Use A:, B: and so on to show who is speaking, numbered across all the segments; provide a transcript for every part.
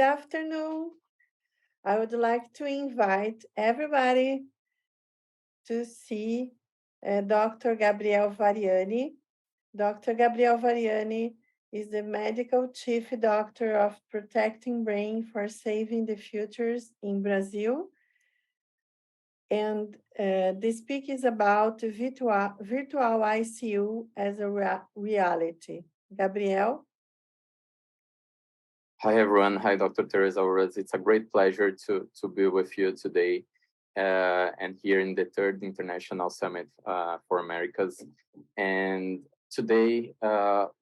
A: afternoon. I would like to invite everybody to see Dr. Gabriel Variane. Dr. Gabriel Variane is the medical chief doctor of Protecting Brain for Saving the Futures in Brazil. And the speak is about virtual ICU as a reality. Gabriel?
B: Hi, everyone. Hi, Dr. Teresa Uras. It's a great pleasure to be with you today and here in the third International Summit for Americas. And today,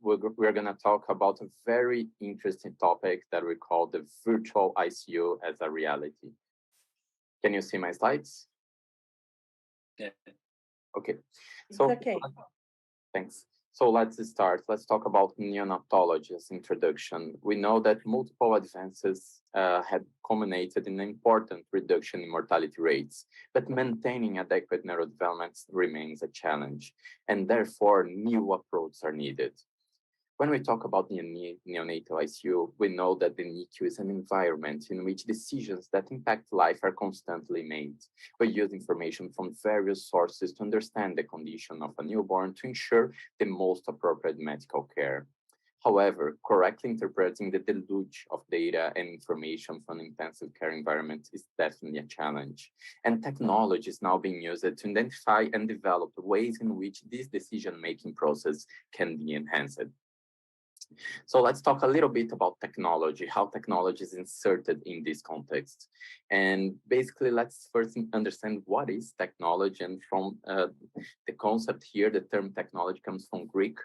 B: we're going to talk about a very interesting topic that we call the virtual ICU as a reality. Can you see my slides?
C: Yeah.
B: Okay.
A: So, okay.
B: Thanks. So let's start. Let's talk about neonatology as introduction. We know that multiple advances had culminated in an important reduction in mortality rates, but maintaining adequate neurodevelopment remains a challenge, and therefore new approaches are needed. When we talk about the neonatal ICU, we know that the NICU is an environment in which decisions that impact life are constantly made. We use information from various sources to understand the condition of a newborn to ensure the most appropriate medical care. However, correctly interpreting the deluge of data and information from an intensive care environment is definitely a challenge. And technology is now being used to identify and develop ways in which this decision-making process can be enhanced. So let's talk a little bit about technology, how technology is inserted in this context. And basically, let's first understand what is technology. And from the concept here, the term technology comes from Greek,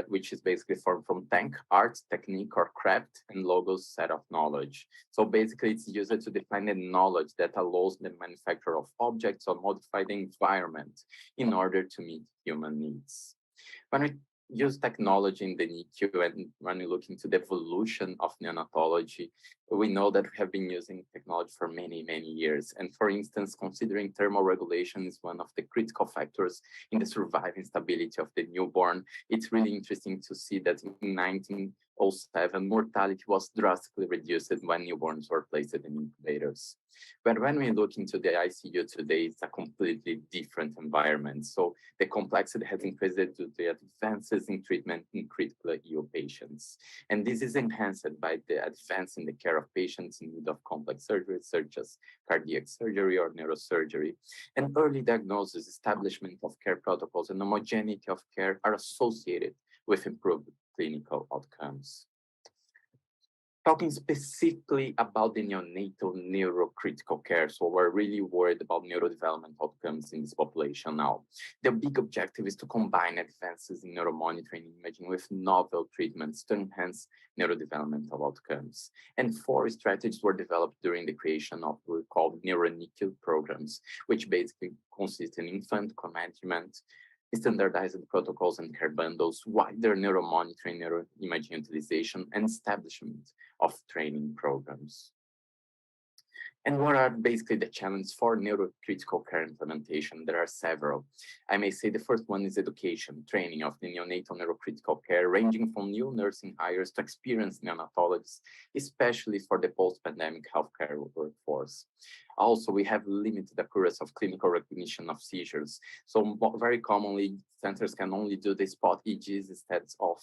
B: which is basically from tank, art, technique, or craft, and logos, set of knowledge. So basically, it's used to define the knowledge that allows the manufacture of objects or modify the environment in order to meet human needs. When we use technology in the NICU, and when we look into the evolution of neonatology, we know that we have been using technology for many, many years. And for instance, considering thermal regulation is one of the critical factors in the surviving stability of the newborn, it's really interesting to see that in 1907, mortality was drastically reduced when newborns were placed in incubators. But when we look into the ICU today, it's a completely different environment. So the complexity has increased due to the advances in treatment in critically ill patients. And this is enhanced by the advance in the care of patients in need of complex surgery, such as cardiac surgery or neurosurgery. And early diagnosis, establishment of care protocols, and homogeneity of care are associated with improved clinical outcomes. Talking specifically about the neonatal neurocritical care, so we're really worried about neurodevelopment outcomes in this population now. The big objective is to combine advances in neuromonitoring imaging with novel treatments to enhance neurodevelopmental outcomes. And 4 strategies were developed during the creation of what we call NeuroNICU programs, which basically consist in infant co-management, standardized protocols and care bundles, wider neuromonitoring, neuroimaging utilization, and establishment of training programs. And what are basically the challenges for neurocritical care implementation? There are several. I may say the first one is education, training of the neonatal neurocritical care, ranging from new nursing hires to experienced neonatologists, especially for the post-pandemic healthcare workforce. Also, we have limited accuracy of clinical recognition of seizures. So very commonly, centers can only do the spot EEGs instead of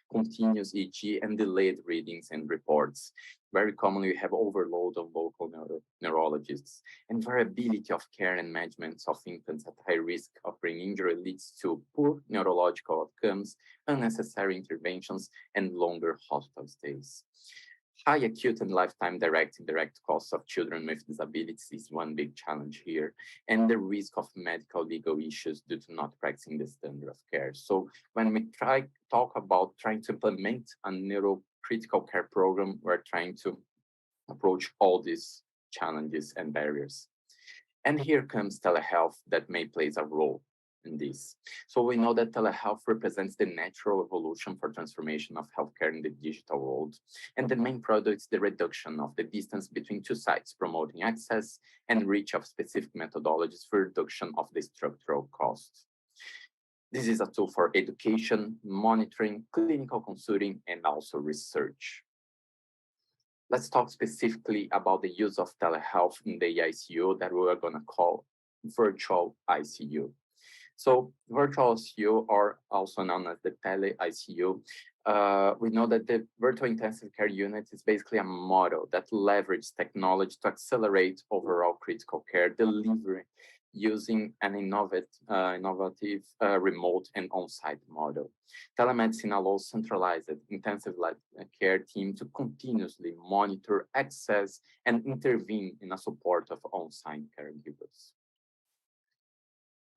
B: continuous EEG and delayed readings and reports. Very commonly, we have overload of local neurologists, and variability of care and management of infants at high risk of brain injury leads to poor neurological outcomes, unnecessary interventions, and longer hospital stays. High acute and lifetime direct and indirect costs of children with disabilities is one big challenge here, and the risk of medical legal issues due to not practicing the standard of care. So when we talk about trying to implement a neurocritical care program, we're trying to approach all these challenges and barriers. And here comes telehealth that may play a role in this. So we know that telehealth represents the natural evolution for transformation of healthcare in the digital world. And the main product is the reduction of the distance between 2 sites, promoting access and reach of specific methodologies for reduction of the structural costs. This is a tool for education, monitoring, clinical consulting, and also research. Let's talk specifically about the use of telehealth in the ICU that we are going to call virtual ICU. So virtual ICU, or also known as the tele-ICU, we know that the virtual intensive care unit is basically a model that leverages technology to accelerate overall critical care delivery using an innovative remote and on-site model. Telemedicine allows centralized intensive care team to continuously monitor, access, and intervene in a support of on-site caregivers.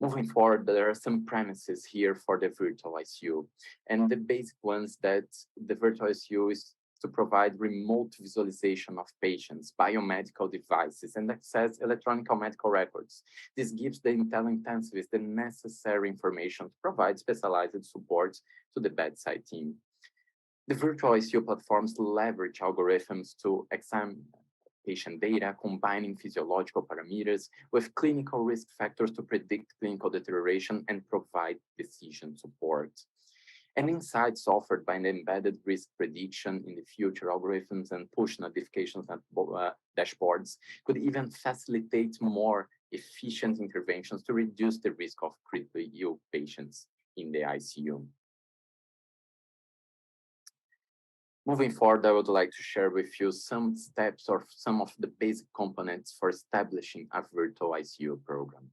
B: Moving forward, there are some premises here for the virtual ICU. And the basic ones that the virtual ICU is to provide remote visualization of patients, biomedical devices, and access electronic medical records. This gives the intensivist the necessary information to provide specialized support to the bedside team. The virtual ICU platforms leverage algorithms to examine patient data, combining physiological parameters with clinical risk factors to predict clinical deterioration and provide decision support. And insights offered by an embedded risk prediction in the future algorithms and push notifications and dashboards could even facilitate more efficient interventions to reduce the risk of critically ill patients in the ICU. Moving forward, I would like to share with you some steps or some of the basic components for establishing a virtual ICU program.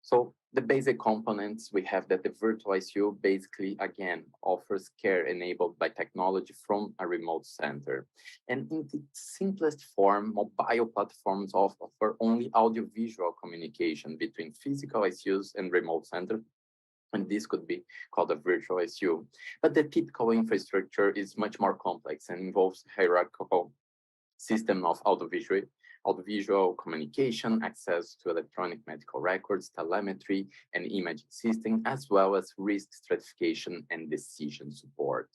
B: So the basic components, we have that the virtual ICU basically, again, offers care enabled by technology from a remote center. And in the simplest form, mobile platforms offer only audiovisual communication between physical ICUs and remote centers. And this could be called a virtual ICU. But the typical infrastructure is much more complex and involves hierarchical system of audiovisual communication, access to electronic medical records, telemetry, and imaging system, as well as risk stratification and decision support.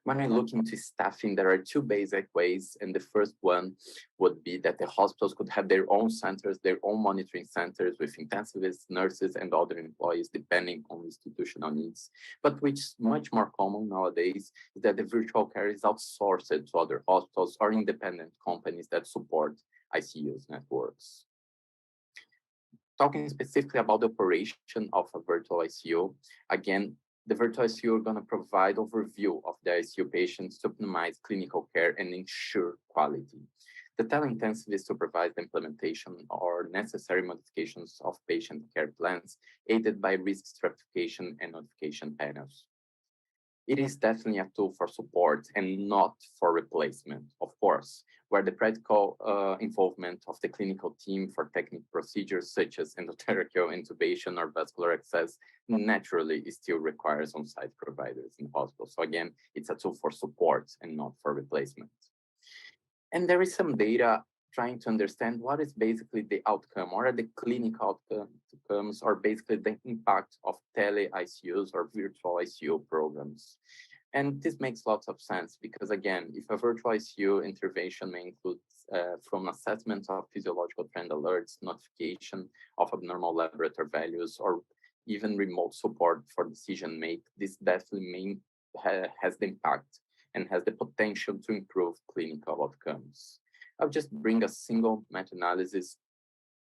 B: When we look into staffing, there are two basic ways, and the first one would be that the hospitals could have their own centers, their own monitoring centers with intensivists, nurses, and other employees, depending on institutional needs. But which is much more common nowadays is that the virtual care is outsourced to other hospitals or independent companies that support ICUs networks. Talking specifically about the operation of a virtual ICU, again, the virtual ICU are going to provide overview of the ICU patients to optimize clinical care and ensure quality. The tele-intensivist supervise the implementation or necessary modifications of patient care plans, aided by risk stratification and notification panels. It is definitely a tool for support and not for replacement, of course, where the practical involvement of the clinical team for technical procedures such as endotracheal intubation or vascular access naturally still requires on-site providers in hospitals. So again, it's a tool for support and not for replacement. And there is some data trying to understand what is basically the outcome, what are the clinical outcomes, or basically the impact of tele-ICUs or virtual ICU programs. And this makes lots of sense because, again, if a virtual ICU intervention may include from assessment of physiological trend alerts, notification of abnormal laboratory values, or even remote support for decision make, this definitely has the impact and has the potential to improve clinical outcomes. I'll just bring a single meta-analysis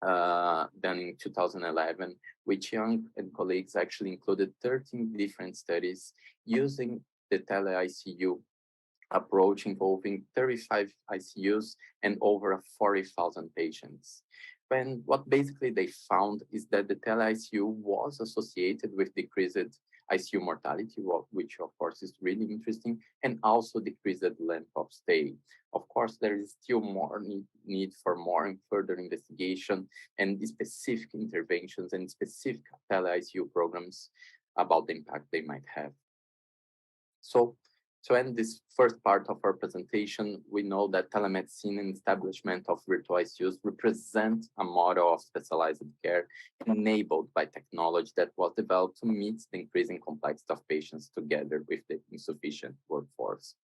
B: done in 2011, which Young and colleagues actually included 13 different studies using the tele-ICU approach involving 35 ICUs and over 40,000 patients. And what basically they found is that the tele-ICU was associated with decreased ICU mortality, which of course is really interesting, and also decreased length of stay. Of course, there is still more need for more and further investigation and specific interventions and specific tele-ICU programs about the impact they might have. So to end this first part of our presentation, we know that telemedicine and establishment of virtual ICUs represent a model of specialized care enabled by technology that was developed to meet the increasing complexity of patients together with the insufficient workforce.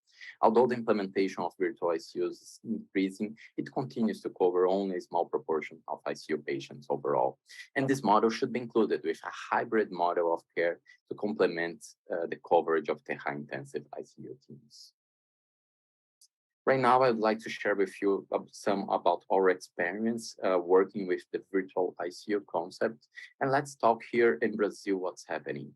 B: Although the implementation of virtual ICUs is increasing, it continues to cover only a small proportion of ICU patients overall. And this model should be included with a hybrid model of care to complement the coverage of the high-intensive ICU teams. Right now, I'd like to share with you some about our experience working with the virtual ICU concept. And let's talk here in Brazil, what's happening.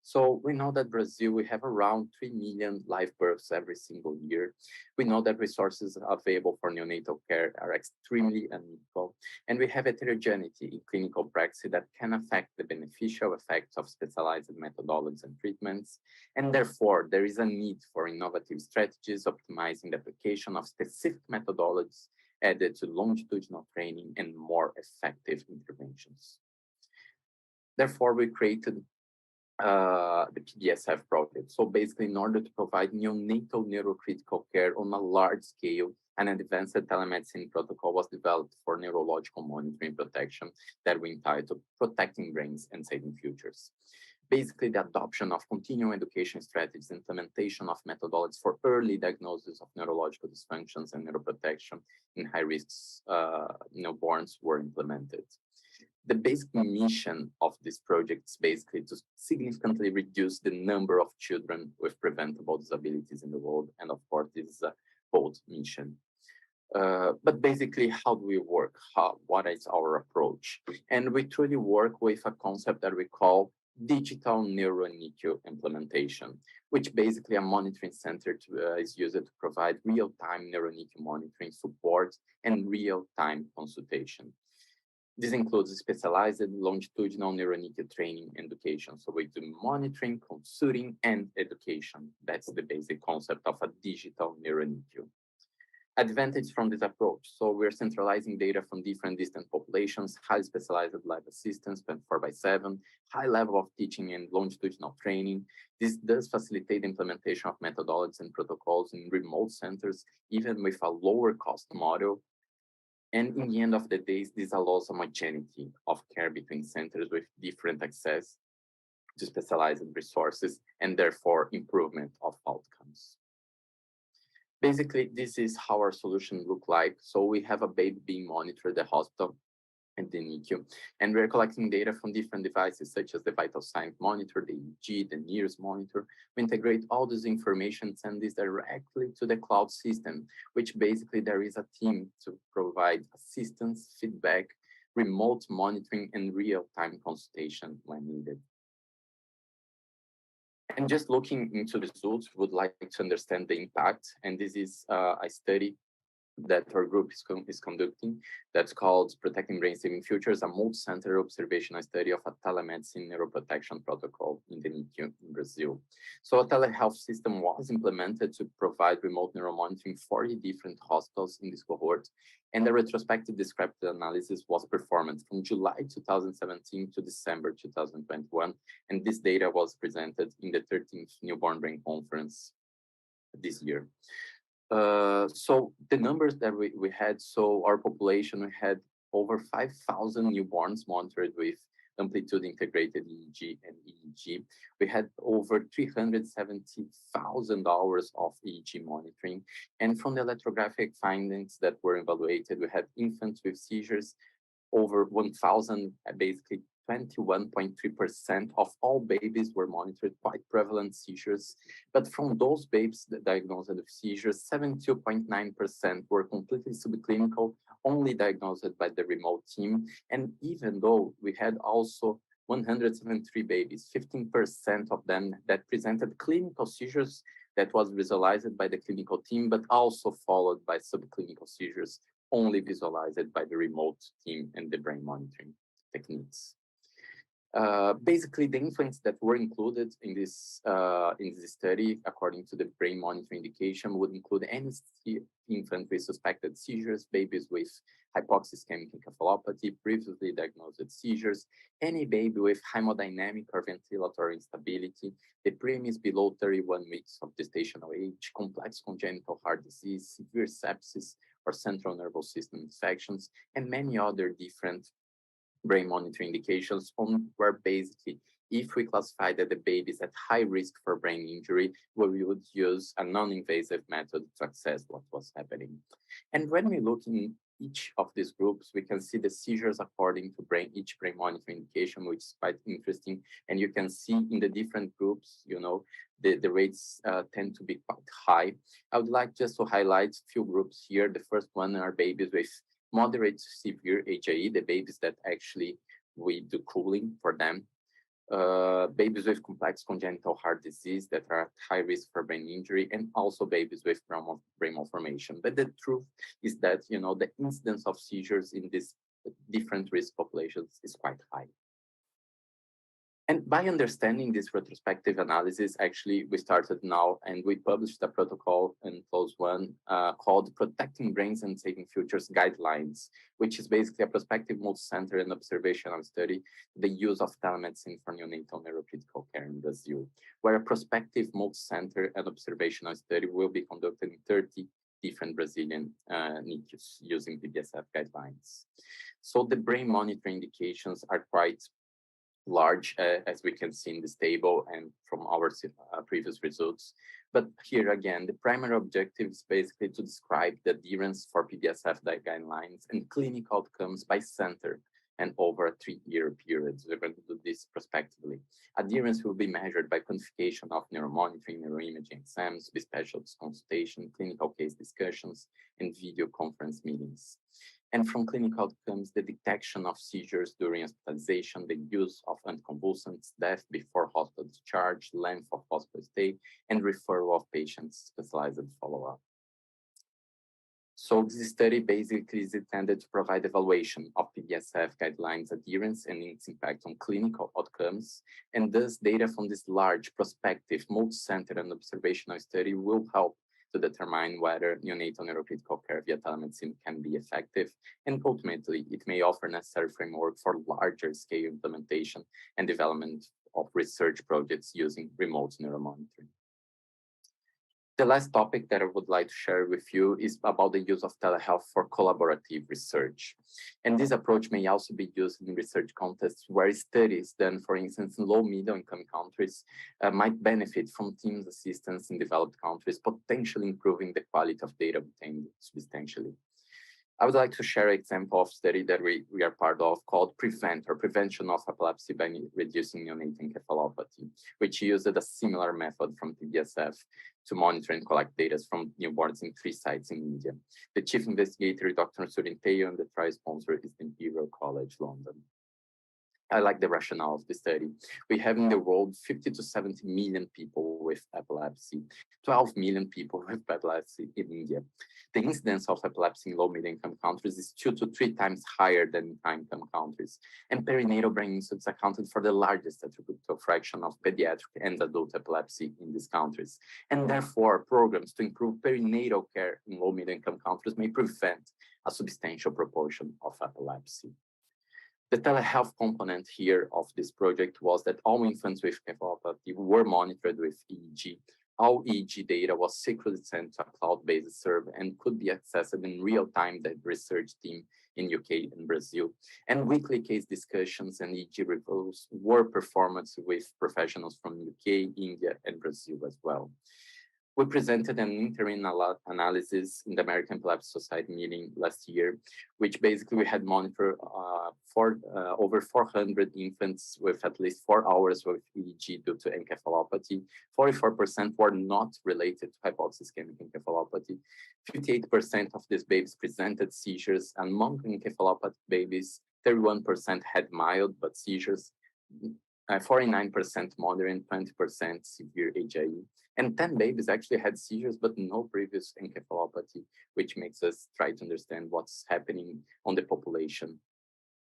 B: So we know that Brazil, we have around 3 million live births every single year. We know that resources available for neonatal care are extremely unequal. And we have heterogeneity in clinical practice that can affect the beneficial effects of specialized methodologies and treatments. And therefore, there is a need for innovative strategies, optimizing the application of specific methodologies added to longitudinal training and more effective interventions. Therefore, we created the PDSF project. So basically, in order to provide neonatal neurocritical care on a large scale, an advanced telemedicine protocol was developed for neurological monitoring protection that we entitled Protecting Brains and Saving Futures. Basically, the adoption of continuing education strategies, implementation of methodologies for early diagnosis of neurological dysfunctions and neuroprotection in high-risk newborns were implemented. The basic mission of this project is basically to significantly reduce the number of children with preventable disabilities in the world. And of course, this is a bold mission. But basically, how do we work? What is our approach? And we truly work with a concept that we call digital neuro-NICU implementation, which basically a monitoring center is used to provide real-time neuro-NICU monitoring support and real-time consultation. This includes specialized longitudinal neuro-NICU training and education. So we do monitoring, consulting, and education. That's the basic concept of a digital neuro-NICU. Advantage from this approach. So we're centralizing data from different distant populations, highly specialized lab assistance, 24/7, high level of teaching and longitudinal training. This does facilitate the implementation of methodologies and protocols in remote centers, even with a lower cost model. And in the end of the day, this allows homogeneity of care between centers with different access to specialized resources and therefore improvement of outcomes. Basically, this is how our solution look like. So we have a baby being monitored at the hospital and the NICU, and we're collecting data from different devices such as the vital sign monitor, the EEG, the NIRS monitor. We integrate all this information and send this directly to the cloud system, which basically there is a team to provide assistance, feedback, remote monitoring, and real-time consultation when needed. And just looking into the results, we would like to understand the impact. And this is a study that our group is conducting that's called Protecting Brain Saving Futures, a multi-center observational study of a telemedicine neuroprotection protocol in the NICU in Brazil. So a telehealth system was implemented to provide remote neuromonitoring for 40 different hospitals in this cohort. And the retrospective descriptive analysis was performed from July 2017 to December 2021. And this data was presented in the 13th Newborn Brain Conference this year. So the numbers that we had, so our population, we had over 5,000 newborns monitored with amplitude integrated EEG and EEG. We had over 370,000 hours of EEG monitoring. And from the electrographic findings that were evaluated, we had infants with seizures, over 1,000, basically 21.3% of all babies were monitored, quite prevalent seizures. But from those babies that diagnosed with seizures, 72.9% were completely subclinical, only diagnosed by the remote team. And even though we had also 173 babies, 15% of them that presented clinical seizures that was visualized by the clinical team, but also followed by subclinical seizures, only visualized by the remote team and the brain monitoring techniques. Basically, the infants that were included in this study, according to the brain monitoring indication, would include any infant with suspected seizures, babies with hypoxic-ischemic encephalopathy, previously diagnosed seizures, any baby with hemodynamic or ventilatory instability, the preemies below 31 weeks of gestational age, complex congenital heart disease, severe sepsis or central nervous system infections, and many other different brain monitoring indications on where basically, if we classify that the baby is at high risk for brain injury, we would use a non-invasive method to assess what was happening. And when we look each of these groups, we can see the seizures according to each brain monitoring indication, which is quite interesting. And you can see in the different groups, the rates tend to be quite high. I would like just to highlight a few groups here. The first one are babies with moderate to severe HIE, the babies that actually we do cooling for them. Babies with complex congenital heart disease that are at high risk for brain injury, and also babies with brain malformation. But the truth is that, the incidence of seizures in these different risk populations is quite high. And by understanding this retrospective analysis, actually, we started now and we published a protocol in close one called Protecting Brains and Saving Futures Guidelines, which is basically a prospective multi-center and observational study, the use of telemedicine for neonatal neurocritical care in Brazil, where a prospective multi-center and observational study will be conducted in 30 different Brazilian NICUs using PDSF guidelines. So the brain monitoring indications are quite large, as we can see in this table and from our previous results. But here again, the primary objective is basically to describe the adherence for PDSF guidelines and clinical outcomes by center and over a 3-year period. We're going to do this prospectively. Adherence will be measured by quantification of neuromonitoring, neuroimaging exams, with specialist consultation, clinical case discussions, and video conference meetings. And from clinical outcomes, the detection of seizures during hospitalization, the use of anticonvulsants, death before hospital discharge, length of hospital stay, and referral of patients specialized follow-up. So this study basically is intended to provide evaluation of PDSF guidelines adherence and its impact on clinical outcomes. And thus data from this large prospective multi-center and observational study will help to determine whether neonatal neurocritical care via telemedicine can be effective. And ultimately, it may offer necessary framework for larger scale implementation and development of research projects using remote neuromonitoring. The last topic that I would like to share with you is about the use of telehealth for collaborative research. And this approach may also be used in research contexts where studies done, for instance, in low middle income countries might benefit from teams assistance in developed countries, potentially improving the quality of data obtained substantially. I would like to share an example of study that we are part of called Prevent, or Prevention of Epilepsy by Reducing Neonatal Encephalopathy, which used a similar method from PDSF to monitor and collect data from newborns in 3 sites in India. The chief investigator, Dr. Surinteo, and the trial sponsor is the Imperial College London. I like the rationale of the study. We have in the world 50 to 70 million people with epilepsy, 12 million people with epilepsy in India. The incidence of epilepsy in low-middle income countries is 2 to 3 times higher than in high-income countries. And perinatal brain insults accounted for the largest attributable fraction of pediatric and adult epilepsy in these countries. And therefore, programs to improve perinatal care in low-middle income countries may prevent a substantial proportion of epilepsy. The telehealth component here of this project was that all infants with encephalopathy were monitored with EEG. All EEG data was secretly sent to a cloud-based server and could be accessed in real time by the research team in UK and Brazil. And weekly case discussions and EEG reviews were performed with professionals from UK, India, and Brazil as well. We presented an interim analysis in the American Epilepsy Society meeting last year, which basically we had monitored over 400 infants with at least 4 hours with EEG due to encephalopathy. 44% were not related to hypoxic-ischemic encephalopathy. 58% of these babies presented seizures. Among encephalopathic babies, 31% had mild but seizures, 49% moderate, 20% severe HIE. And 10 babies actually had seizures, but no previous encephalopathy, which makes us try to understand what's happening on the population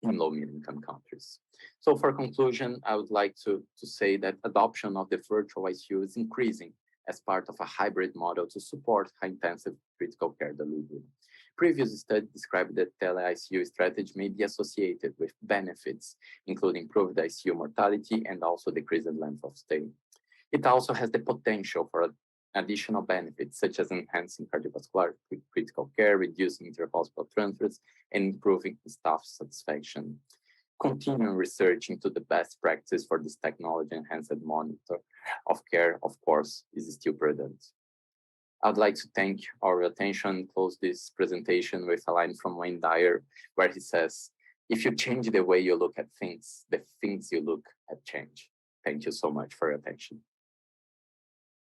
B: in low-middle income countries. So for conclusion, I would like to say that adoption of the virtual ICU is increasing as part of a hybrid model to support high-intensive critical care delivery. Previous study described that tele-ICU strategy may be associated with benefits, including improved ICU mortality and also decreased length of stay. It also has the potential for additional benefits, such as enhancing cardiovascular critical care, reducing interhospital transfers, and improving staff satisfaction. Continuing research into the best practice for this technology enhanced monitor of care, of course, is still prudent. I'd like to thank our attention, close this presentation with a line from Wayne Dyer, where he says, if you change the way you look at things, the things you look at change. Thank you so much for your attention.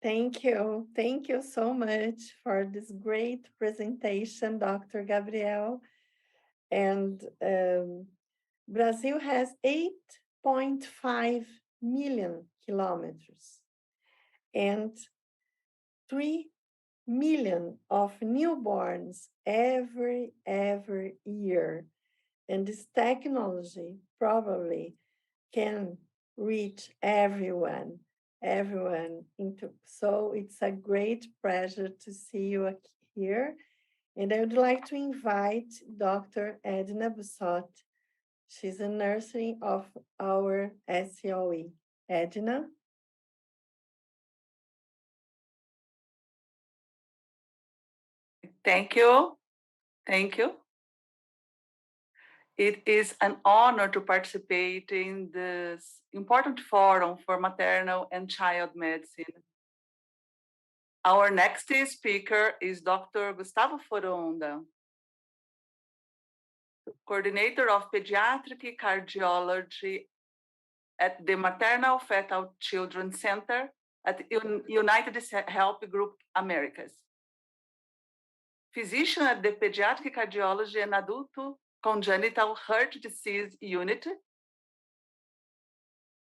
A: Thank you. Thank you so much for this great presentation, Dr. Gabriel. And Brazil has 8.5 million kilometers and 3 million of newborns every year. And this technology probably can reach everyone. So it's a great pleasure to see you here. And I would like to invite Dr. Edna Bussotti. She's a nursing of our SOE. Edna?
D: Thank you. Thank you. It is an honor to participate in this important forum for maternal and child medicine. Our next speaker is Dr. Gustavo Foronda, Coordinator of Pediatric Cardiology at the Maternal Fetal Children's Center at United Health Group Americas. Physician at the Pediatric Cardiology and Adult Congenital Heart Disease Unit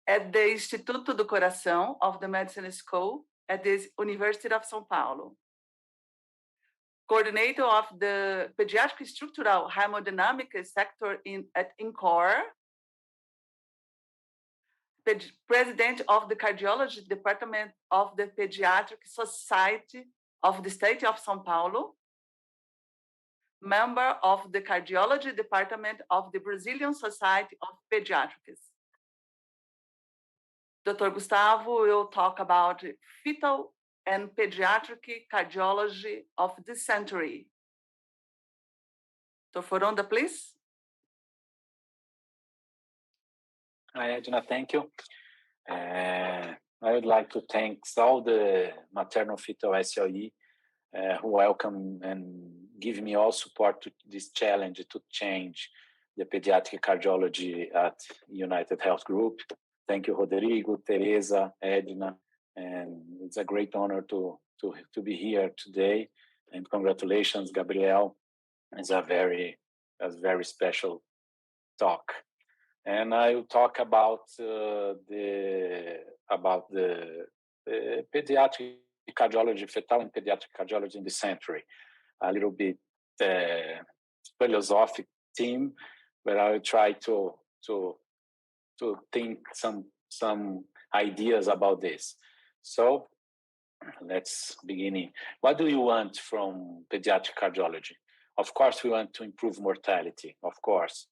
D: at the Instituto do Coração of the Medicine School at the University of São Paulo. Coordinator of the Pediatric Structural Hemodynamic Sector at INCOR. President of the Cardiology Department of the Pediatric Society of the State of São Paulo. Member of the Cardiology Department of the Brazilian Society of Pediatrics. Dr. Gustavo will talk about fetal and pediatric cardiology of this century. Dr. Foronda, please.
C: Hi, Edna, thank you. I would like to thank all the maternal fetal SOE who welcome and give me all support to this challenge to change the pediatric cardiology at United Health Group. Thank you, Rodrigo, Teresa, Edna, and it's a great honor to be here today. And congratulations, Gabriel. It's a very special talk. And I will talk about the pediatric cardiology, fetal and pediatric cardiology in the century. A little bit philosophic theme, but I will try to think some ideas about this. So let's begin. What do you want from pediatric cardiology? Of course, we want to improve mortality. Of course,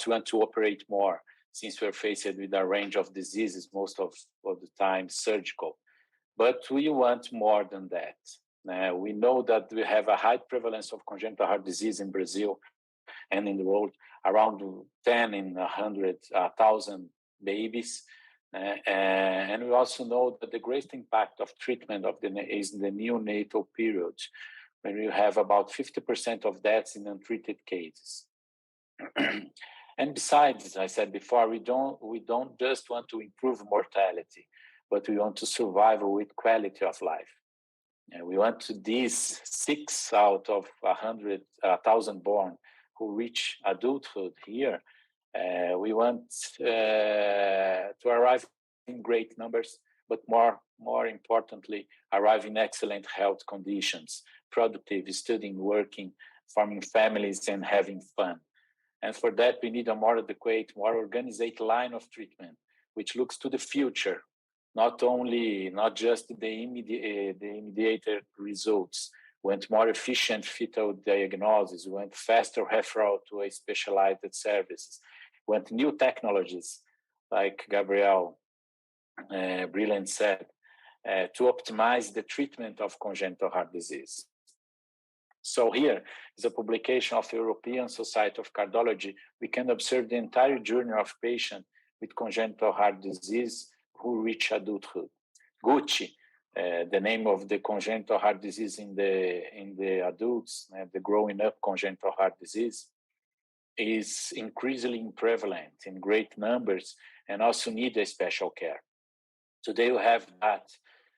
C: we want to operate more since we're faced with a range of diseases, most of the time surgical. But we want more than that. We know that we have a high prevalence of congenital heart disease in Brazil and in the world, around 10 in 100,000 babies. And we also know that the greatest impact of treatment is in the neonatal period, when you have about 50% of deaths in untreated cases. And besides, as I said before, we don't just want to improve mortality, but we want to survive with quality of life. And we want to these 6 out of 100,000 born who reach adulthood here. We want to arrive in great numbers, but more importantly, arrive in excellent health conditions, productive, studying, working, forming families, and having fun. And for that, we need a more adequate, more organized line of treatment, which looks to the future, not just the immediate results. We want more efficient fetal diagnosis. We want faster referral to a specialized services. We want new technologies, like Gabriel brilliantly said, to optimize the treatment of congenital heart disease. So here is a publication of the European Society of Cardiology. We can observe the entire journey of patients with congenital heart disease who reach adulthood. Gucci, the name of the congenital heart disease in the adults, the growing up congenital heart disease, is increasingly prevalent in great numbers and also need a special care. Today we have that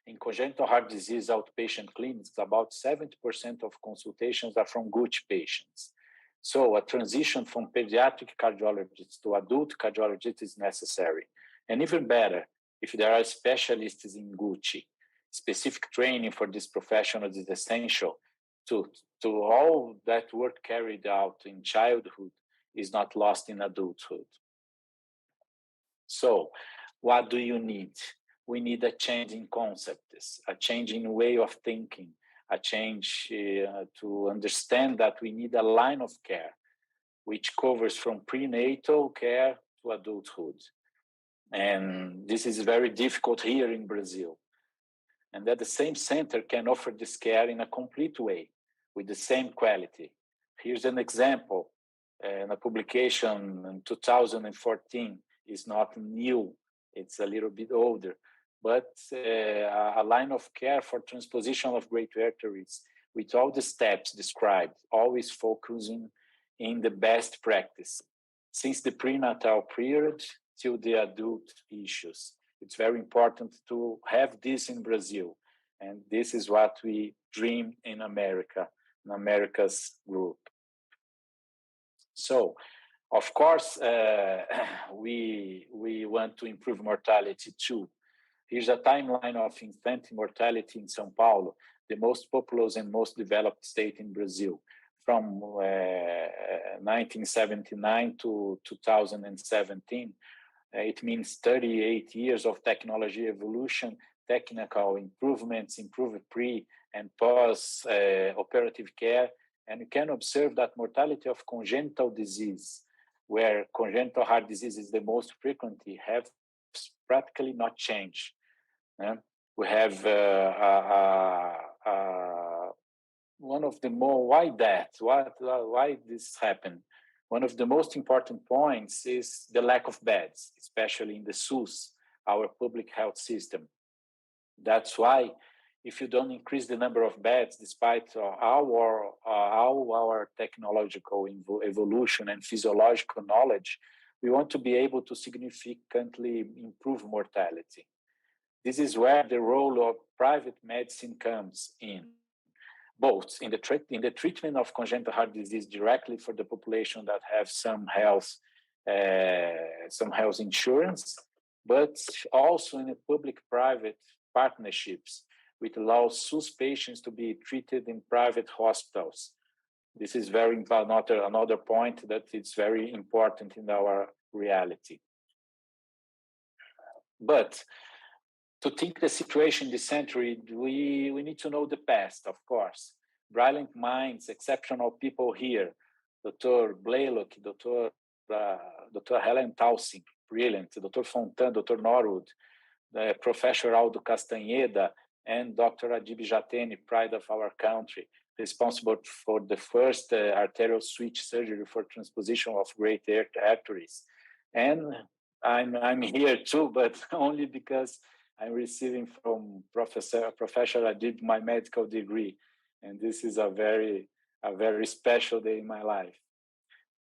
C: in congenital heart disease outpatient clinics, about 70% of consultations are from GUT patients. So a transition from pediatric cardiologists to adult cardiologists is necessary. And even better, if there are specialists in GUT, specific training for these professionals is essential to all that work carried out in childhood is not lost in adulthood. So what do you need? We need a change in concepts, a change in way of thinking, a change to understand that we need a line of care which covers from prenatal care to adulthood. And this is very difficult here in Brazil. And that the same center can offer this care in a complete way with the same quality. Here's an example. In a publication in 2014 is not new, it's a little bit older, but a line of care for transposition of great arteries with all the steps described, always focusing in the best practice, since the prenatal period till the adult issues. It's very important to have this in Brazil, and this is what we dream in America, in America's group. So, of course, we want to improve mortality too. Here's a timeline of infant mortality in São Paulo, the most populous and most developed state in Brazil, from 1979 to 2017. It means 38 years of technology evolution, technical improvements, improved pre and post operative care. And you can observe that mortality of congenital disease, where congenital heart disease is the most frequently, have practically not changed. We have one of the more, why that? Why this happened? One of the most important points is the lack of beds, especially in the SUS, our public health system. That's why if you don't increase the number of beds, despite our technological evolution and physiological knowledge, we want to be able to significantly improve mortality. This is where the role of private medicine comes in, both in the treatment of congenital heart disease directly for the population that have some health insurance, but also in the public-private partnerships, which allows SUS patients to be treated in private hospitals. This is another point that it's very important in our reality. But to think the situation in this century, we need to know the past, of course. Brilliant minds, exceptional people here. Dr. Blaylock, Dr. Helen Tausig, brilliant. Dr. Fontan, Dr. Norwood, Professor Aldo Castaneda, and Dr. Adib Jateni, pride of our country, responsible for the first arterial switch surgery for transposition of great arteries. And I'm here too, but only because I'm receiving from Professor Adib my medical degree, and this is a very special day in my life.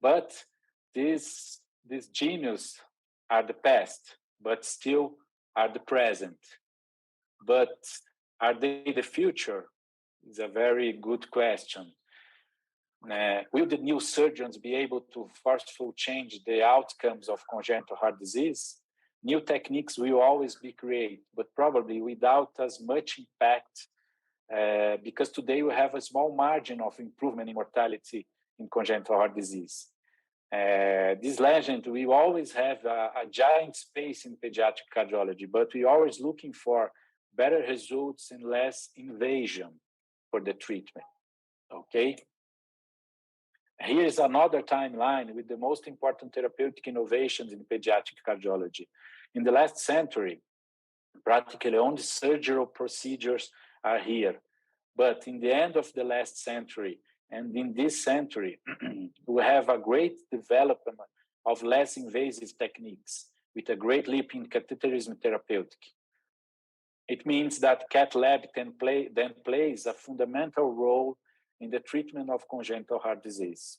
C: But these genius are the past, but still are the present. But are they the future? It's a very good question. Will the new surgeons be able to forcefully change the outcomes of congenital heart disease? New techniques will always be created, but probably without as much impact, because today we have a small margin of improvement in mortality in congenital heart disease. This legend, we always have a giant space in pediatric cardiology, but we're always looking for better results and less invasion for the treatment, okay? Here's another timeline with the most important therapeutic innovations in pediatric cardiology. In the last century, practically only surgical procedures are here. But in the end of the last century, and in this century, we have a great development of less invasive techniques with a great leap in catheterism therapeutic. It means that cath lab then plays a fundamental role in the treatment of congenital heart disease.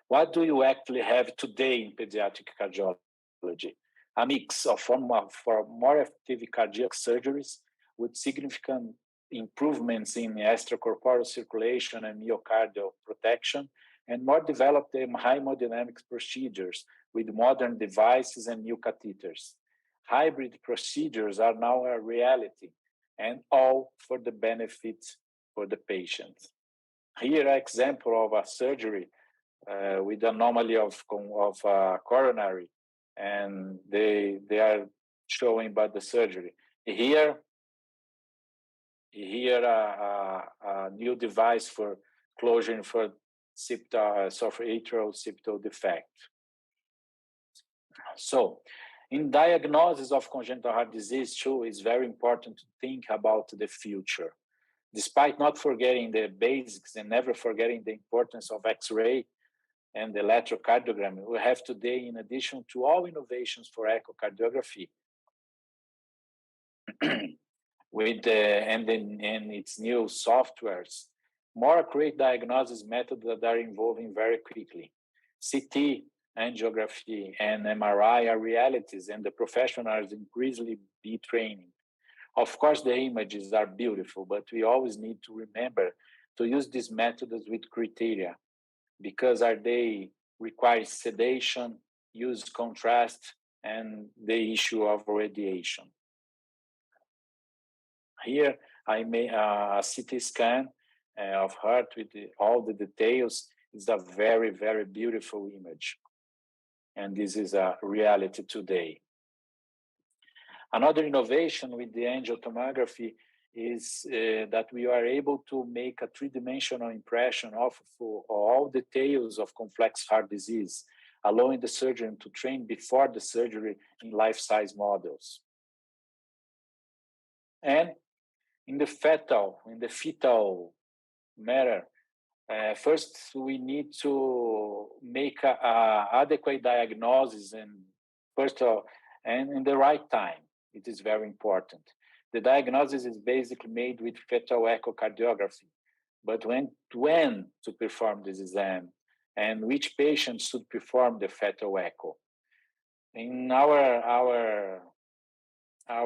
C: What do you actually have today in pediatric cardiology? A mix of for more effective cardiac surgeries with significant improvements in extracorporeal circulation and myocardial protection, and more developed hemodynamics procedures with modern devices and new catheters. Hybrid procedures are now a reality, and all for the benefit for the patient. Here, an example of a surgery with anomaly of coronary, and they are showing by the surgery. Here a new device for closure for atrial septal defect. So, in diagnosis of congenital heart disease too, it's very important to think about the future. Despite not forgetting the basics and never forgetting the importance of X-ray and the electrocardiogram, we have today, in addition to all innovations for echocardiography, with and its new softwares, more accurate diagnosis methods that are evolving very quickly. CT, angiography, and MRI are realities, and the professionals increasingly be training. Of course, the images are beautiful, but we always need to remember to use these methods with criteria, because they require sedation, use contrast, and the issue of radiation. Here, I made a CT scan of heart with all the details. It's a very, very beautiful image. And this is a reality today. Another innovation with the angiotomography is that we are able to make a three-dimensional impression of all details of complex heart disease, allowing the surgeon to train before the surgery in life-size models. And in the fetal matter, first we need to make a adequate diagnosis, and first of all, and in the right time. It is very important. The diagnosis is basically made with fetal echocardiography, but when to perform this exam and which patients should perform the fetal echo. In our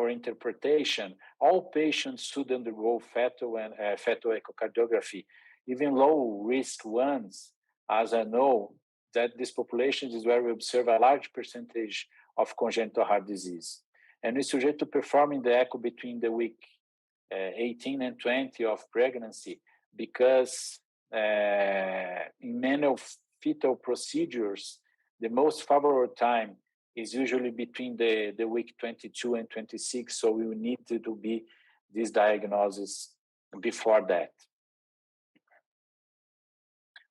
C: interpretation, all patients should undergo fetal echocardiography, even low-risk ones, as I know that this population is where we observe a large percentage of congenital heart disease. And we suggest to performing the echo between the week 18 and 20 of pregnancy, because in many of fetal procedures, the most favorable time is usually between the week 22 and 26. So we will need to be this diagnosis before that.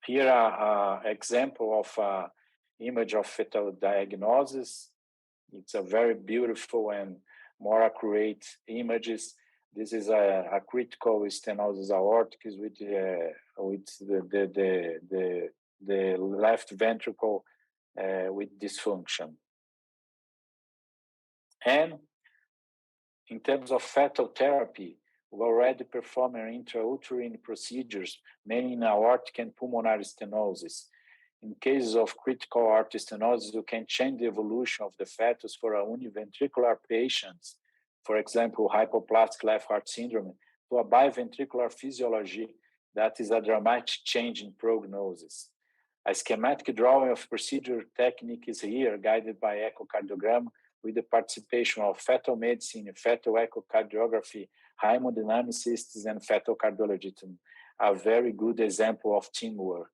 C: Here are example of image of fetal diagnosis. It's a very beautiful and more accurate images. This is a critical stenosis aorticus with the left ventricle with dysfunction. And in terms of fetal therapy, we already perform intrauterine procedures, mainly in aortic and pulmonary stenosis. In cases of critical aortic stenosis, you can change the evolution of the fetus for a univentricular patients, for example, hypoplastic left heart syndrome, to a biventricular physiology that is a dramatic change in prognosis. A schematic drawing of procedure technique is here, guided by echocardiogram, with the participation of fetal medicine, fetal echocardiography, hemodynamicists, and fetal cardiologists. A very good example of teamwork.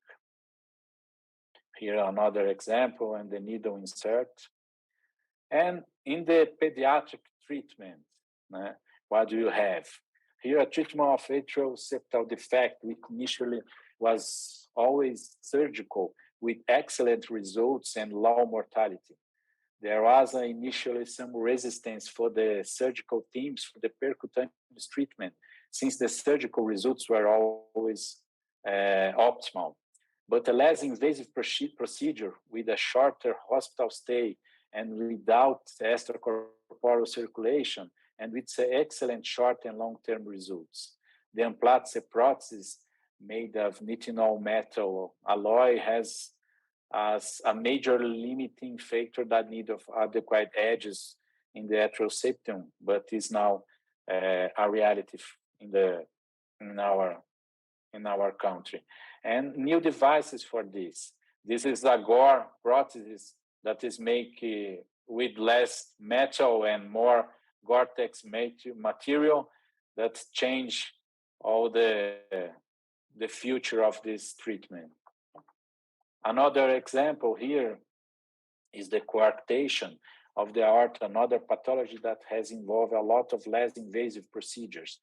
C: Here another example, and the needle insert. And in the pediatric treatment, what do you have? Here a treatment of atrial septal defect, which initially was always surgical, with excellent results and low mortality. There was initially some resistance for the surgical teams for the percutaneous treatment, since the surgical results were always optimal. But a less invasive procedure with a shorter hospital stay and without extracorporeal circulation and with excellent short and long-term results. The Amplatze prosthesis made of nitinol metal alloy has as a major limiting factor that need of adequate edges in the atrial septum, but is now a reality in our country. And new devices for this. This is a Gore prosthesis that is made with less metal and more Gore-Tex material that change all the future of this treatment. Another example here is the coarctation of the aorta, another pathology that has involved a lot of less invasive procedures.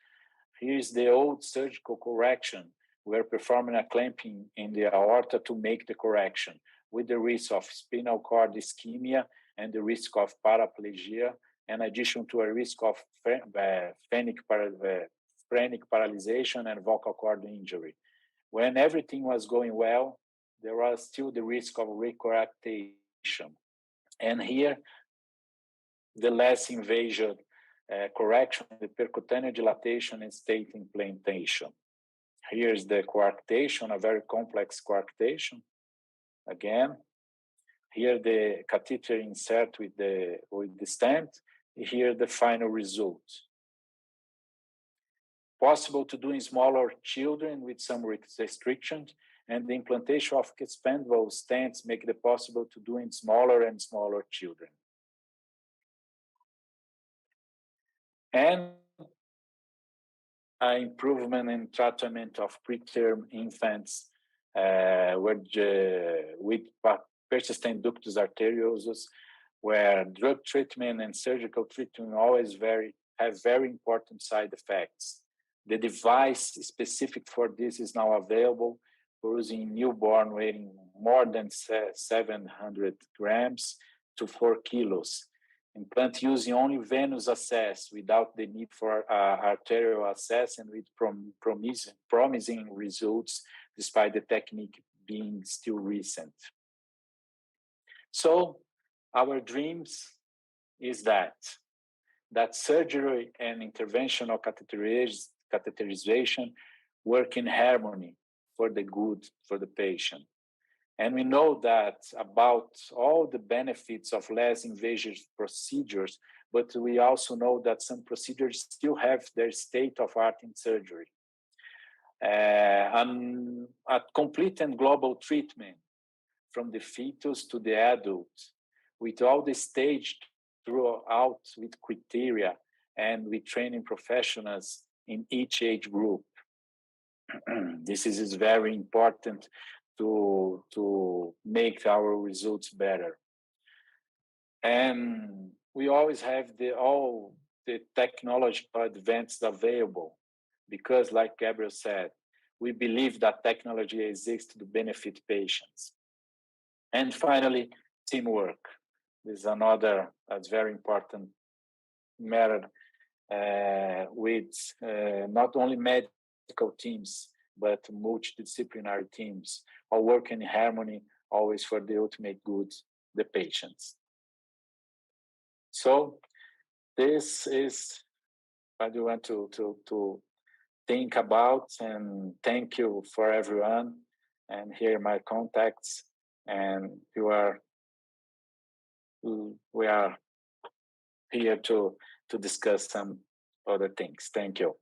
C: Here is the old surgical correction. We're performing a clamping in the aorta to make the correction with the risk of spinal cord ischemia and the risk of paraplegia, in addition to a risk of phrenic paralyzation and vocal cord injury. When everything was going well, there was still the risk of recoarctation. And here, the less invasive correction, the percutaneous dilatation and state implantation. Here's the coarctation, a very complex coarctation. Again, here the catheter insert with the stent. Here the final result. Possible to do in smaller children with some restrictions, and the implantation of expandable stents make it possible to do in smaller and smaller children. And an improvement in treatment of preterm infants with persistent ductus arteriosus, where drug treatment and surgical treatment always have very important side effects. The device specific for this is now available for using newborn weighing more than 700 grams to 4 kilos. Implant using only venous access without the need for arterial access and with promising results despite the technique being still recent. So our dreams is that surgery and interventional catheterization work in harmony for the good for the patient. And we know that about all the benefits of less invasive procedures, but we also know that some procedures still have their state of art in surgery. And a complete and global treatment from the fetus to the adult, with all the staged throughout with criteria and with training professionals in each age group. This is very important to make our results better. And we always have all the technological advances available because, like Gabriel said, we believe that technology exists to benefit patients. And finally, teamwork. This is another that's very important matter with not only medical teams, but multidisciplinary teams, all work in harmony, always for the ultimate good, the patients. So this is what I want to think about, and thank you for everyone. And here are my contacts, and we are here to discuss some other things. Thank you.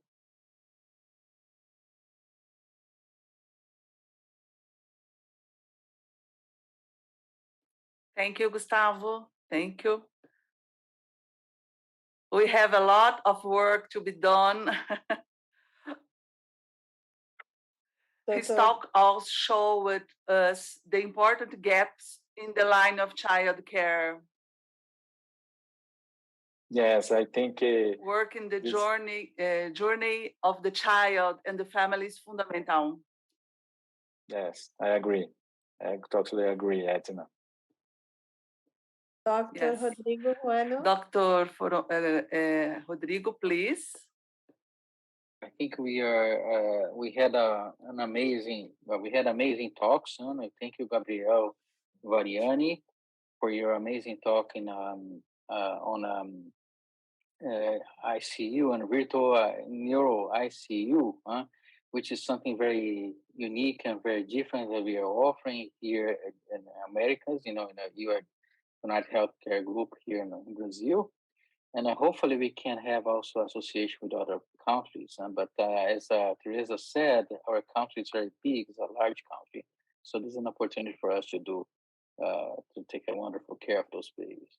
D: Thank you, Gustavo. Thank you. We have a lot of work to be done. His talk also showed us the important gaps in the line of child care.
C: Yes, I think
D: work in the journey of the child and the family is fundamental.
C: Yes, I agree. I totally agree, Edna.
A: Dr.
D: Yes.
A: Rodrigo Juano.
D: Dr. Rodrigo, please.
E: I think we had amazing talks. I thank you, Gabriel, Variane, for your amazing talk on ICU and virtual neuro ICU, which is something very unique and very different that we are offering here in Americas, in the United Healthcare Group here in Brazil. And hopefully we can have also association with other countries. But as Teresa said, our country is very big, it's a large country. So this is an opportunity for us to take a wonderful care of those babies.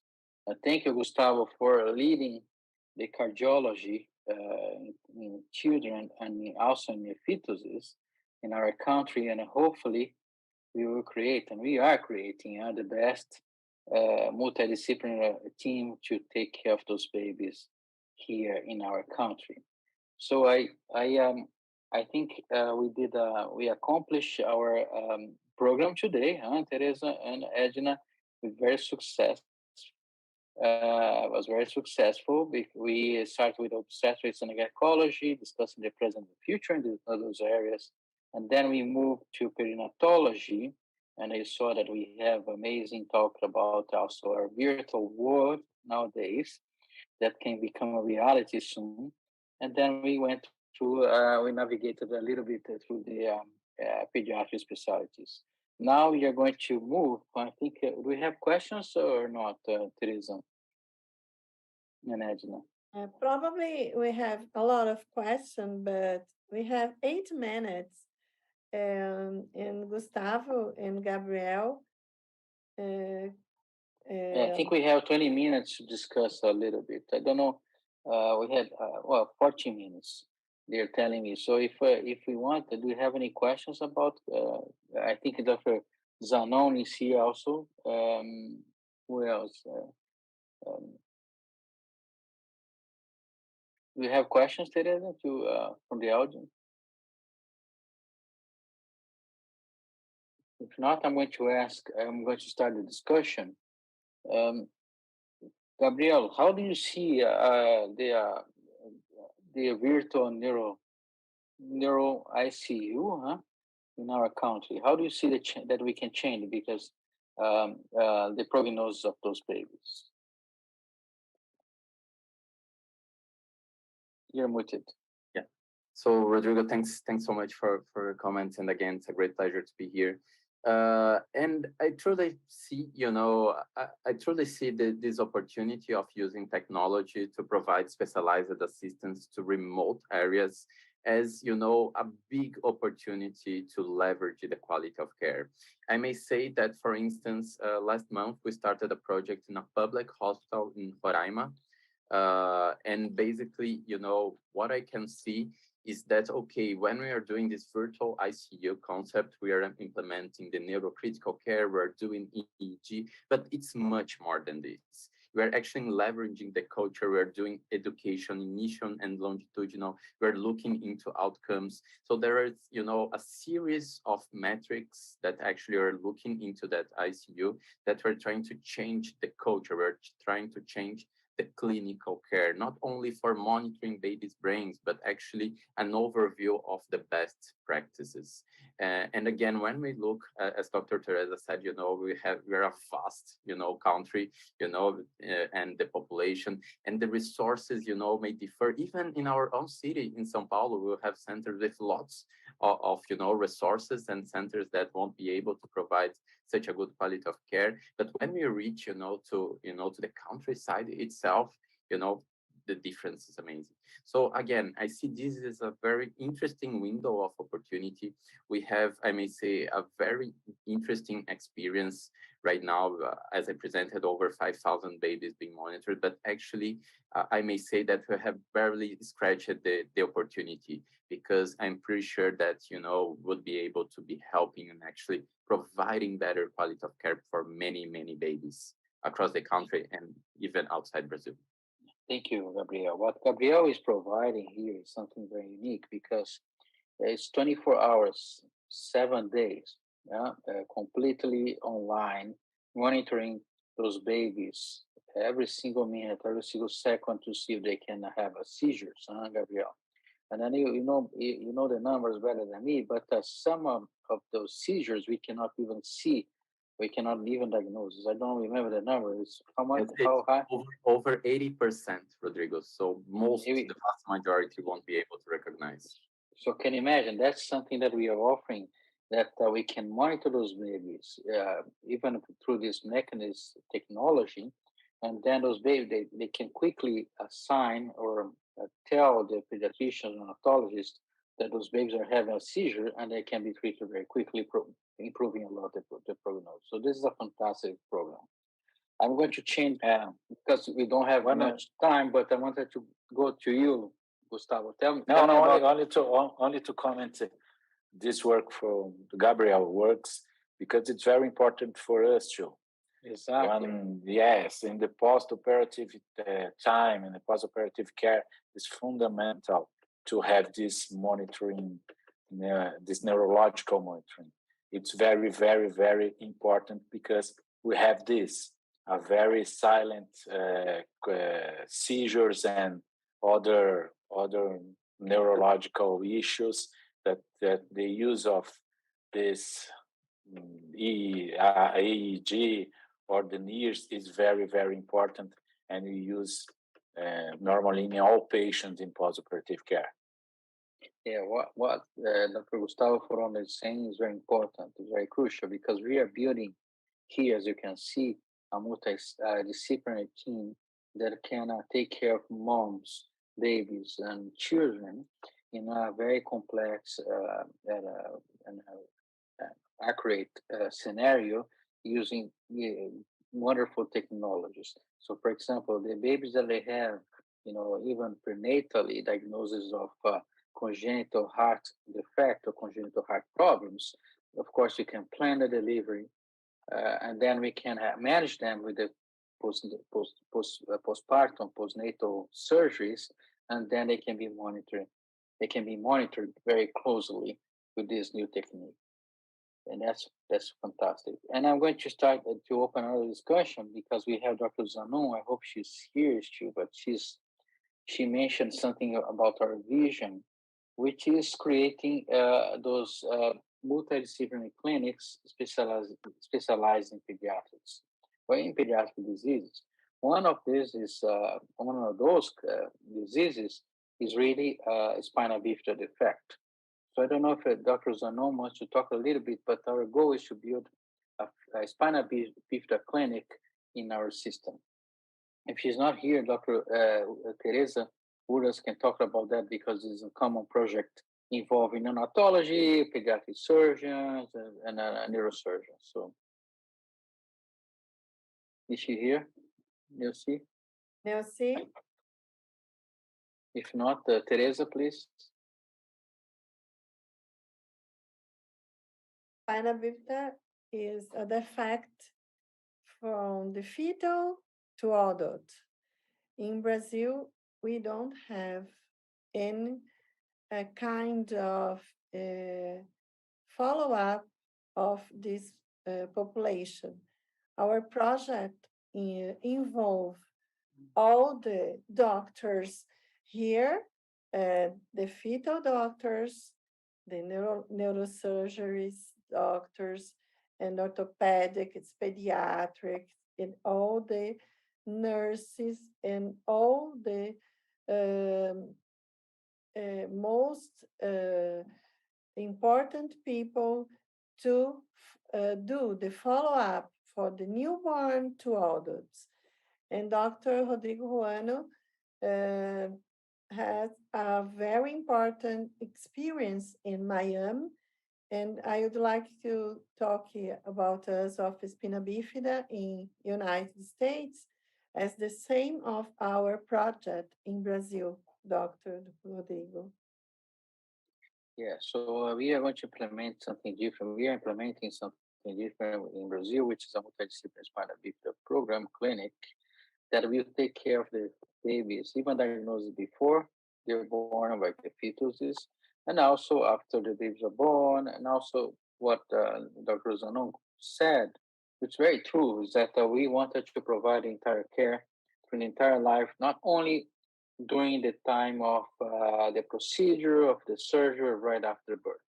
E: Thank you, Gustavo, for leading the cardiology in children and also in the fetuses in our country. And hopefully we will create, and we are creating, the best multidisciplinary team to take care of those babies here in our country. So I think we accomplished our program today, Teresa and Edna, with very success. Was very successful. We started with obstetrics and gynecology, discussing the present and future in those areas, and then we moved to perinatology. And I saw that we have amazing talk about also our virtual world nowadays that can become a reality soon. And then we went through, we navigated a little bit through the pediatric specialties. Now we are going to move. I think, do we have questions or not, Teresa and Edna?
A: Probably we have a lot of questions, but we have 8 minutes. And Gustavo and Gabriel.
E: I think we have 20 minutes to discuss a little bit. I don't know. We had 14 minutes. They're telling me. So if we want, do we have any questions about? I think Dr. Zanon is here also. Who else? Do you have questions, Teresa, from the audience? If not, I'm going to start the discussion. Gabriel, how do you see the virtual neuro ICU in our country? How do you see that we can change because the prognosis of those babies? You're muted.
B: Yeah. So Rodrigo, thanks so much for your comments, and again, it's a great pleasure to be here. And I truly see, this opportunity of using technology to provide specialized assistance to remote areas as, a big opportunity to leverage the quality of care. I may say that, for instance, last month, we started a project in a public hospital in Roraima. And basically, what I can see is that, okay, when we are doing this virtual ICU concept, we are implementing the neurocritical care, we're doing EEG, but it's much more than this. We're actually leveraging the culture, we're doing education, initial and longitudinal, we're looking into outcomes. So there is, a series of metrics that actually are looking into that ICU that we're trying to change the culture, we're trying to change the clinical care, not only for monitoring babies' brains, but actually an overview of the best practices. And again, when we look, as Dr. Teresa said, we're a vast, country, and the population and the resources, may differ. Even in our own city, in São Paulo, we'll have centers with lots of resources and centers that won't be able to provide such a good quality of care. But when we reach, to the countryside itself, the difference is amazing. So again, I see this as a very interesting window of opportunity. We have, I may say, a very interesting experience right now, as I presented, over 5,000 babies being monitored, but actually, I may say that we have barely scratched the opportunity, because I'm pretty sure that, would be able to be helping and actually providing better quality of care for many, many babies across the country and even outside Brazil.
E: Thank you, Gabriel. What Gabriel is providing here is something very unique, because it's 24 hours, 7 days, completely online, monitoring those babies every single minute, every single second, to see if they can have a seizures, Gabriel. And then you know the numbers better than me, but some of those seizures we cannot even see We cannot even diagnose. I don't remember the number. It's how much?
B: It's
E: How high?
B: over 80%, Rodrigo. So
E: Maybe.
B: the vast majority won't be able to recognize.
E: So can you imagine? That's something that we are offering, that we can monitor those babies even through this mechanism technology, and then those babies they can quickly assign or tell the pediatrician and neonatologist that those babies are having a seizure, and they can be treated very quickly, improving a lot the prognosis. So this is a fantastic program. I'm going to change because we don't have much time, but I wanted to go to you, Gustavo. Tell me.
C: Only to comment this work from Gabriel works because it's very important for us too.
E: Exactly.
C: Yes, in the post-operative time, in the post-operative care, it's fundamental to have this monitoring, this neurological monitoring. It's very, very, very important because we have this, a very silent seizures and other neurological issues that the use of this EEG or the NIRS is very, very important, and we use normally in all patients in postoperative care.
E: Yeah, what Dr. Gustavo Foronda is saying is very important, it's very crucial, because we are building here, as you can see, a multidisciplinary team that can take care of moms, babies, and children in a very complex and accurate scenario using wonderful technologies. So, for example, the babies that they have, even prenatally diagnosis of congenital heart defect or congenital heart problems, of course, you can plan the delivery, and then we can manage them with the postpartum, postnatal surgeries, and then they can be monitored. They can be monitored very closely with this new technique, and that's fantastic. And I'm going to start to open another discussion because we have Dr. Zanon. I hope she's here too, but she mentioned something about our vision, which is creating those multidisciplinary clinics specialized in pediatrics or in pediatric diseases. One of those diseases is really spinal bifida defect. So I don't know if Dr. Zanon wants to talk a little bit, but our goal is to build a spinal bifida clinic in our system. If she's not here, Dr. Teresa Uras can talk about that because it's a common project involving neonatology, pediatric surgeons, and neurosurgeons. So, is she here? Nelsie?
A: Nelsie?
E: If not, Teresa, please.
A: Spina bifida is a defect from the fetal to adult. In Brazil, we don't have any kind of follow-up of this population. Our project involves all the doctors here, the fetal doctors, the neurosurgeries doctors, and orthopedics, pediatrics, and all the nurses, and all the most important people to do the follow-up for the newborn to adults. And Dr. Rodrigo Ruano has a very important experience in Miami, and I would like to talk here about us of spina bifida in United States as the same of our project in Brazil, Dr. Rodrigo.
E: Yeah, so we are going to implement something different. We are implementing something different in Brazil, which is a multidisciplinary spina bifida program clinic that will take care of the babies, even diagnosed before they're born, like the fetuses, and also after the babies are born, and also what Dr. Zanon said, it's very true, is that we wanted to provide entire care for the entire life, not only during the time of the procedure of the surgery right after birth.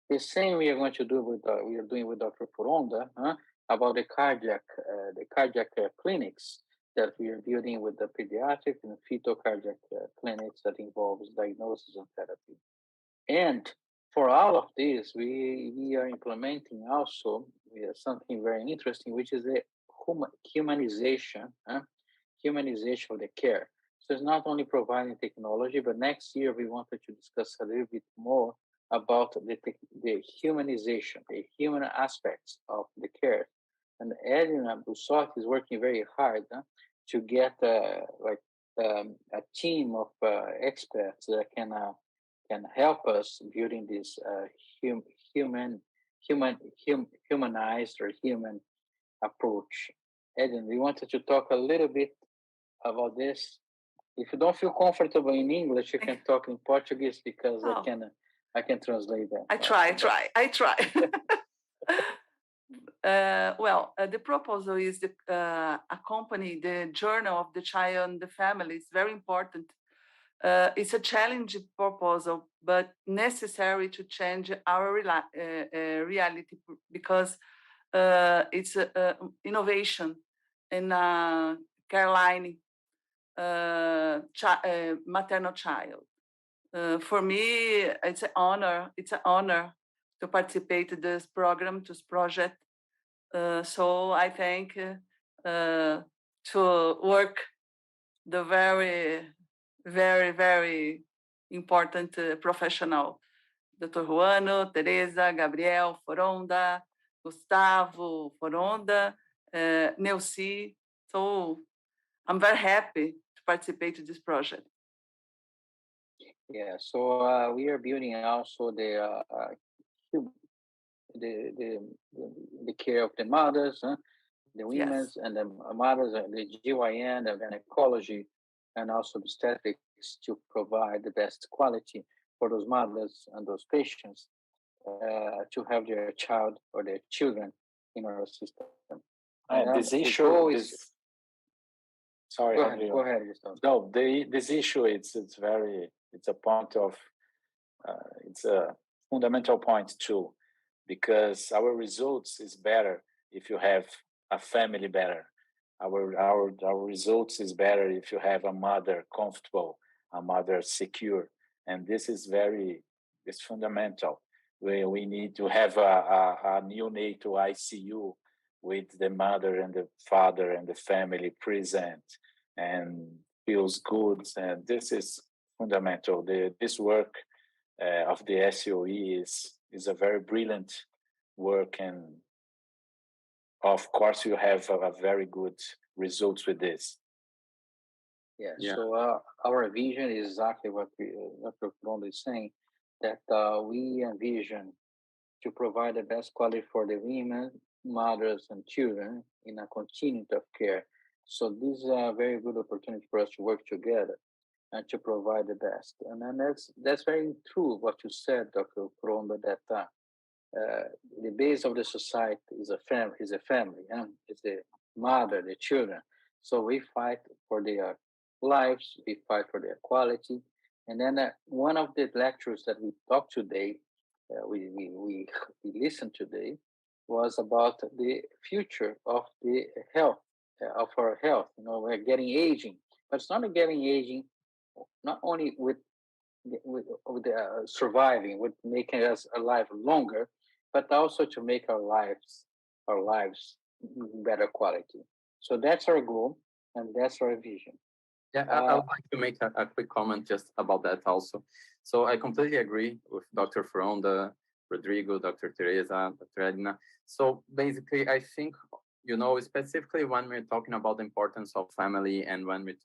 E: The same we are going to do with we are doing with Dr. Foronda about the cardiac clinics that we are building with the pediatric and fetal cardiac clinics that involves diagnosis and therapy. And for all of this, we are implementing also something very interesting, which is the humanization of the care. So it's not only providing technology, but next year we wanted to discuss a little bit more about the humanization, the human aspects of the care. And Edna Bussotti is working very hard to get a team of experts that can help us building this humanized or human approach. Edna, we wanted to talk a little bit about this. If you don't feel comfortable in English, you can talk in Portuguese because I can translate that.
D: I try. The proposal is to accompany the journal of the child and the family. It's very important. It's a challenging proposal, but necessary to change our reality because it's innovation in care line maternal child. For me, it's an honor. It's an honor to participate in this program, this project. So I think to work the very, very, very important professional, Dr. Juano, Teresa, Gabriel, Foronda, Gustavo, Foronda, Neuci. So I'm very happy to participate in this project.
E: Yeah, so we are building also the care of the mothers, the women, and the mothers, the GYN, the gynecology, and also obstetrics to provide the best quality for those mothers and those patients to have their child or their children in our system.
C: And this issue is. Sorry,
E: go ahead, Gustavo.
C: No, this issue it's a point of it's a fundamental point too, because our results is better if you have a family better. Our results is better if you have a mother comfortable, a mother secure, and this is it's fundamental. We need to have a neonatal ICU with the mother and the father and the family present and feels good, and this is fundamental. This work of the SOE is a very brilliant work, and of course you have a very good results with this.
E: Yeah. So our vision is exactly what Dr. Foronda is saying, that we envision to provide the best quality for the women, mothers, and children in a continuum of care. So this is a very good opportunity for us to work together and to provide the best. And then that's very true what you said, Dr. Foronda, that the base of the society is a family. It's the mother, the children. So we fight for their lives, we fight for their quality. And then one of the lectures that we talked today, we listened today, was about the future of the health, of our health. We're getting aging, but it's not getting aging, not only with surviving, with making us alive longer, but also to make our lives better quality. So that's our goal, and that's our vision.
B: Yeah, I would like to make a quick comment just about that also. So I completely agree with Dr. Foronda, Rodrigo, Dr. Teresa, Dr. Edna. So basically, I think, specifically when we're talking about the importance of family and when we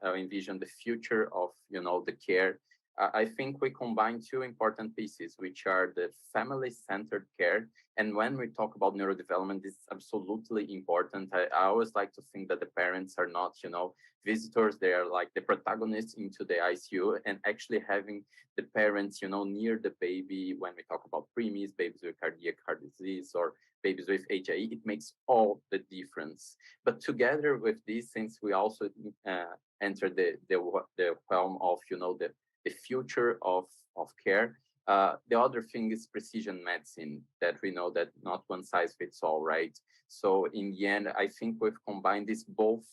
B: envision the future of, the care, I think we combine two important pieces, which are the family-centered care. And when we talk about neurodevelopment, this is absolutely important. I always like to think that the parents are not, visitors. They are like the protagonists into the ICU, and actually having the parents, near the baby when we talk about preemies, babies with cardiac heart disease, or babies with HIE, it makes all the difference. But together with this, since we also enter the realm of, the future of care, The other thing is precision medicine, that we know that not one size fits all, right? So in the end, I think we've combined these both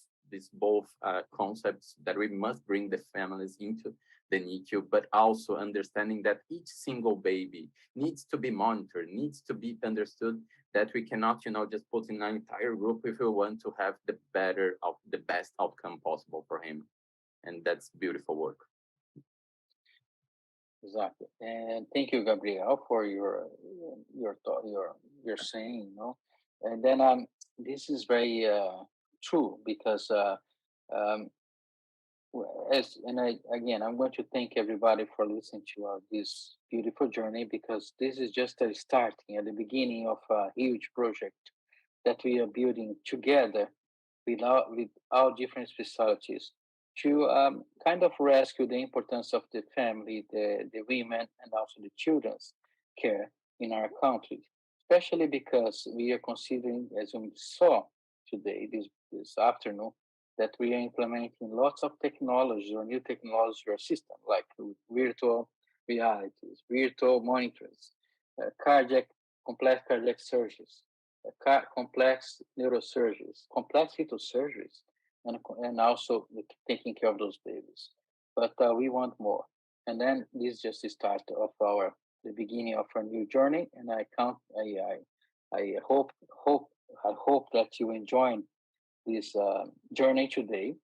B: concepts, that we must bring the families into the NICU, but also understanding that each single baby needs to be monitored, needs to be understood, that we cannot, just put in an entire group if we want to have the best outcome possible for him. And that's beautiful work.
E: Exactly, and thank you, Gabriel, for your thought, your saying, and then this is very true, because um, I'm going to thank everybody for listening to this beautiful journey, because this is just a starting at the beginning of a huge project that we are building together with all different specialties to kind of rescue the importance of the family, the women, and also the children's care in our country, especially because we are considering, as we saw today, this afternoon, that we are implementing lots of technology or new technology or system, like virtual realities, virtual monitors, complex cardiac surgeries, complex neurosurgeries, complex fetal surgeries, and also taking care of those babies. But we want more. And then this is just the start of the beginning of our new journey. And I hope that you enjoyed this journey today.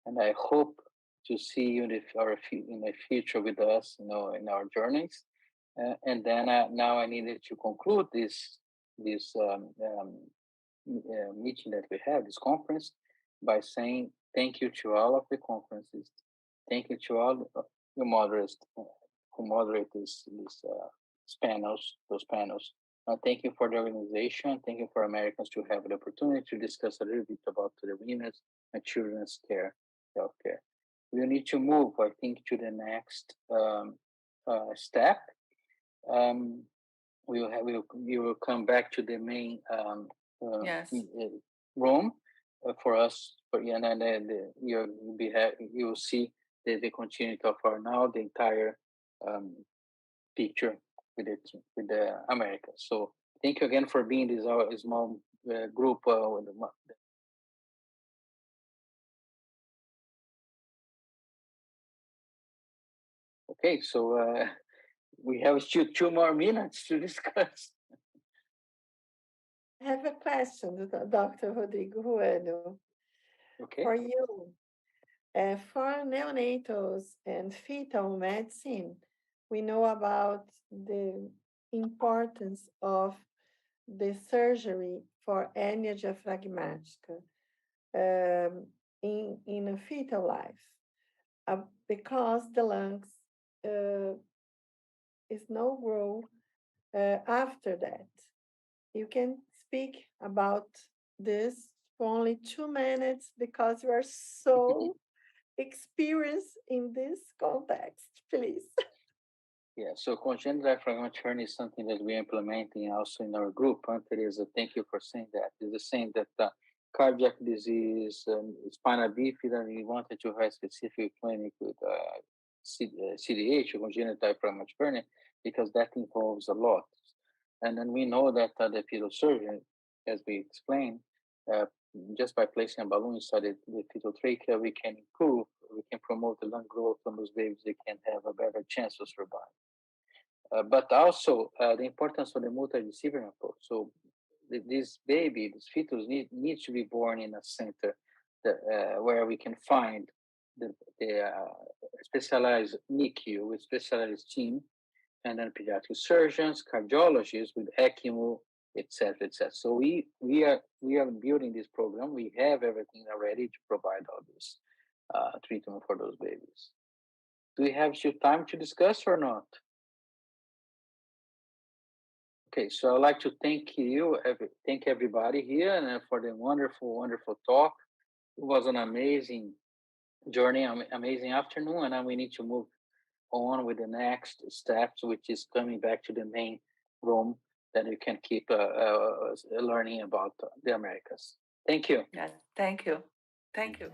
E: And I hope to see you in the future with us, in our journeys. And then now I needed to conclude this meeting that we have, this conference, by saying thank you to all of the conferences. Thank you to all the moderators who moderate those panels. Thank you for the organization. Thank you for Americans to have the opportunity to discuss a little bit about the women's and children's care, healthcare. We need to move, I think, to the next step. We will come back to the main
D: Yes.
E: room for us, and then you will see the continuity of the entire picture with the Americas. So thank you again for being this small group. Okay, so we have still 2 more minutes to discuss.
A: I have a question, Dr. Rodrigo Ruano.
E: Okay.
A: For you, for neonatals and fetal medicine, we know about the importance of the surgery for hernia diaphragmática in a fetal life, because the lungs is no grow after that. You can speak about this for only 2 minutes, because you are so experienced in this context, please.
E: Yeah, so congenital diaphragmatic hernia is something that we're implementing also in our group. Teresa, thank you for saying that. It's the same that cardiac disease, spinal bifida, we wanted to have a specific clinic with CDH, congenital diaphragmatic hernia, because that involves a lot. And then we know that the fetal surgeon, as we explained, just by placing a balloon inside the fetal trachea, we can promote the lung growth on those babies. They can have a better chance to survive. But also the importance of the multidisciplinary approach. So this fetus needs to be born in a center where we can find the specialized NICU with specialized team, and then pediatric surgeons, cardiologists with ECMO, etc., etc. So we are building this program. We have everything ready to provide all this treatment for those babies. Do we have still time to discuss or not? Okay, so I'd like to thank everybody here, and for the wonderful, wonderful talk. It was an amazing journey, amazing afternoon, and now we need to move on with the next steps, which is coming back to the main room that you can keep learning about the Americas. Thank you.
D: Yeah, thank you. Thank you.